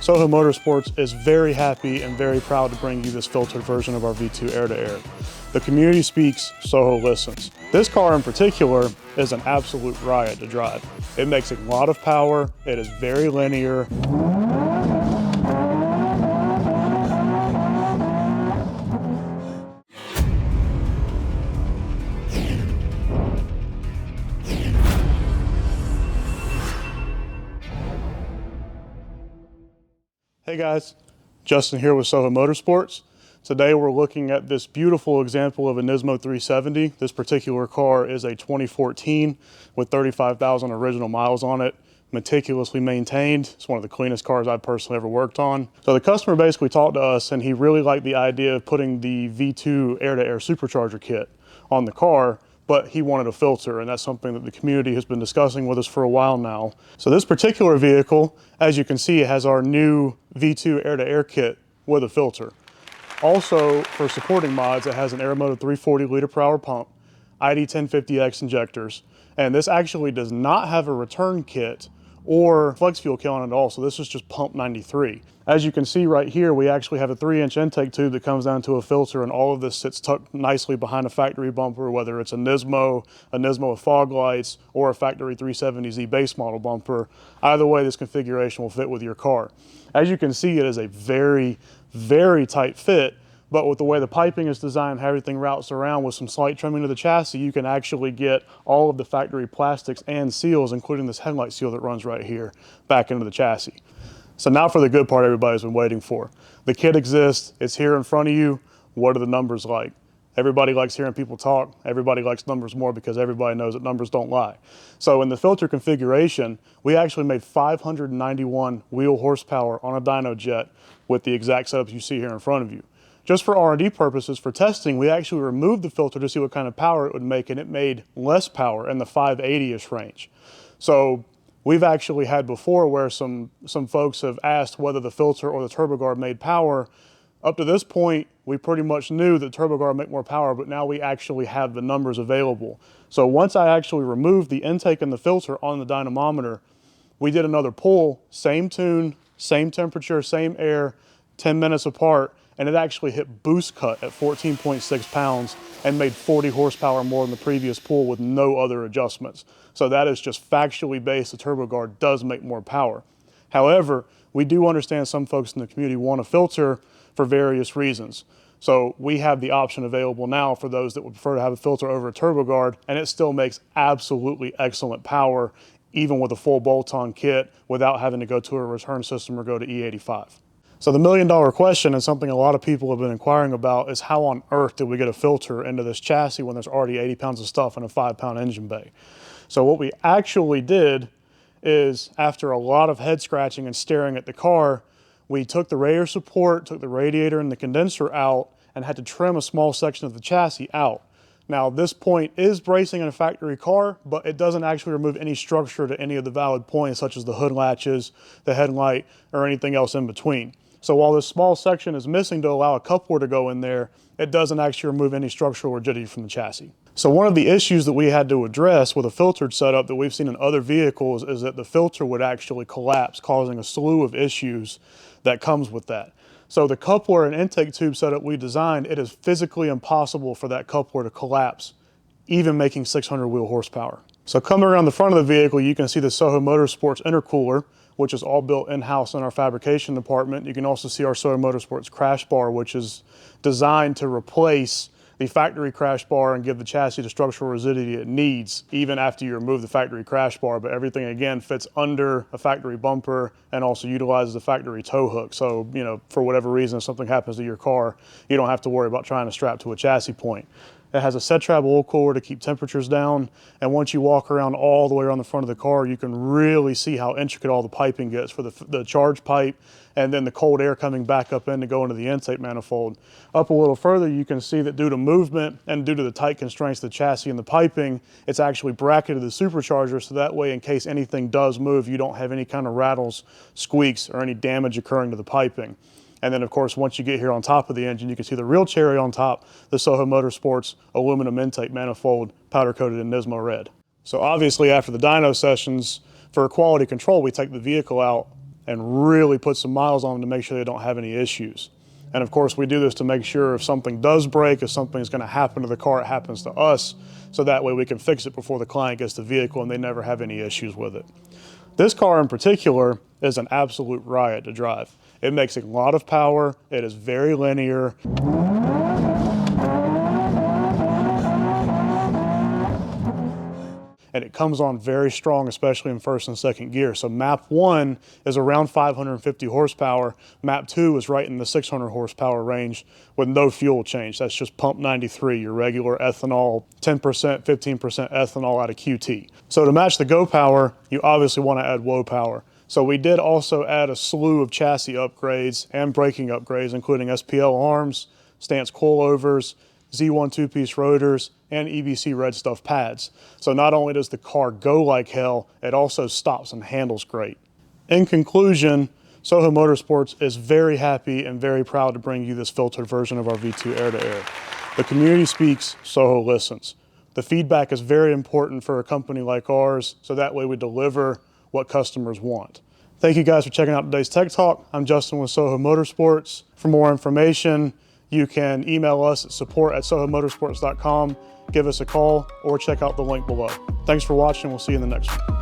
Soho Motorsports is very happy and very proud to bring you this filtered version of our V2 air-to-air. The community speaks, Soho listens. This car in particular is an absolute riot to drive. It makes a lot of power, it is very linear. Hey guys, Justin here with Soho Motorsports. Today we're looking at this beautiful example of a Nismo 370. This particular car is a 2014 with 35,000 original miles on it, meticulously maintained. It's one of the cleanest cars I've personally ever worked on. So the customer basically talked to us and he really liked the idea of putting the V2 air-to-air supercharger kit on the car, but he wanted a filter, and that's something that the community has been discussing with us for a while now. So this particular vehicle, as you can see, has our new V2 air-to-air kit with a filter. Also, for supporting mods, it has an Aeromotive 340 liter per hour pump, ID 1050X injectors, and this actually does not have a return kit or flex fuel kit on it at all, so this is just pump 93. As you can see right here, we actually have a 3-inch intake tube that comes down to a filter, and all of this sits tucked nicely behind a factory bumper, whether it's a Nismo with fog lights, or a factory 370Z base model bumper. Either way, this configuration will fit with your car. As you can see, it is a very, very tight fit, but with the way the piping is designed, how everything routes around with some slight trimming to the chassis, you can actually get all of the factory plastics and seals, including this headlight seal that runs right here, back into the chassis. So now for the good part everybody's been waiting for. The kit exists, it's here in front of you. What are the numbers like? Everybody likes hearing people talk. Everybody likes numbers more because everybody knows that numbers don't lie. So in the filter configuration, we actually made 591 wheel horsepower on a dyno jet with the exact setup you see here in front of you. Just for R&D purposes, for testing, we actually removed the filter to see what kind of power it would make, and it made less power in the 580-ish range. So we've actually had before where some folks have asked whether the filter or the TurboGuard made power. Up to this point, we pretty much knew that TurboGuard would make more power, but now we actually have the numbers available. So once I actually removed the intake and the filter on the dynamometer, we did another pull, same tune, same temperature, same air, 10 minutes apart, and it actually hit boost cut at 14.6 pounds and made 40 horsepower more than the previous pull with no other adjustments. So that is just factually based. The TurboGuard does make more power. However, we do understand some folks in the community want a filter for various reasons. So we have the option available now for those that would prefer to have a filter over a TurboGuard, and it still makes absolutely excellent power, even with a full bolt-on kit, without having to go to a return system or go to E85. So the million-dollar question, and something a lot of people have been inquiring about, is how on earth did we get a filter into this chassis when there's already 80 pounds of stuff in a 5-pound engine bay? So what we actually did is, after a lot of head scratching and staring at the car, we took the radiator support, took the radiator and the condenser out, and had to trim a small section of the chassis out. Now, this point is bracing in a factory car, but it doesn't actually remove any structure to any of the valid points, such as the hood latches, the headlight, or anything else in between. So while this small section is missing to allow a coupler to go in there, it doesn't actually remove any structural rigidity from the chassis. So one of the issues that we had to address with a filtered setup that we've seen in other vehicles is that the filter would actually collapse, causing a slew of issues that comes with that. So the coupler and intake tube setup we designed, it is physically impossible for that coupler to collapse, even making 600 wheel horsepower. So coming around the front of the vehicle, you can see the Soho Motorsports intercooler, which is all built in-house in our fabrication department. You can also see our Soho Motorsports crash bar, which is designed to replace the factory crash bar and give the chassis the structural rigidity it needs, even after you remove the factory crash bar. But everything, again, fits under a factory bumper and also utilizes the factory tow hook. So, you know, for whatever reason, if something happens to your car, you don't have to worry about trying to strap to a chassis point. It has a Setrab oil cooler to keep temperatures down, and once you walk around all the way around the front of the car, you can really see how intricate all the piping gets for the charge pipe, and then the cold air coming back up in to go into the intake manifold. Up a little further, you can see that due to movement and due to the tight constraints of the chassis and the piping, it's actually bracketed the supercharger, so that way in case anything does move, you don't have any kind of rattles, squeaks, or any damage occurring to the piping. And then, of course, once you get here on top of the engine, you can see the real cherry on top, the Soho Motorsports aluminum intake manifold, powder-coated in Nismo red. So obviously, after the dyno sessions, for quality control, we take the vehicle out and really put some miles on them to make sure they don't have any issues. And of course, we do this to make sure if something does break, if something is going to happen to the car, it happens to us, so that way we can fix it before the client gets the vehicle and they never have any issues with it. This car in particular is an absolute riot to drive. It makes a lot of power, it is very linear. And it comes on very strong, especially in first and second gear. So map 1 is around 550 horsepower. Map 2 is right in the 600 horsepower range with no fuel change. That's just pump 93, your regular ethanol, 10%, 15% ethanol out of QT. So to match the go power, you obviously want to add whoa power. So we did also add a slew of chassis upgrades and braking upgrades, including SPL arms, stance coilovers, Z1 two-piece rotors, and EBC red stuff pads. So not only does the car go like hell, it also stops and handles great. In conclusion, Soho Motorsports is very happy and very proud to bring you this filtered version of our V2 air-to-air. The community speaks, Soho listens. The feedback is very important for a company like ours, so that way we deliver what customers want. Thank you guys for checking out today's Tech Talk. I'm Justin with Soho Motorsports. For more information, you can email us at support@sohomotorsports.com, give us a call, or check out the link below. Thanks for watching. We'll see you in the next one.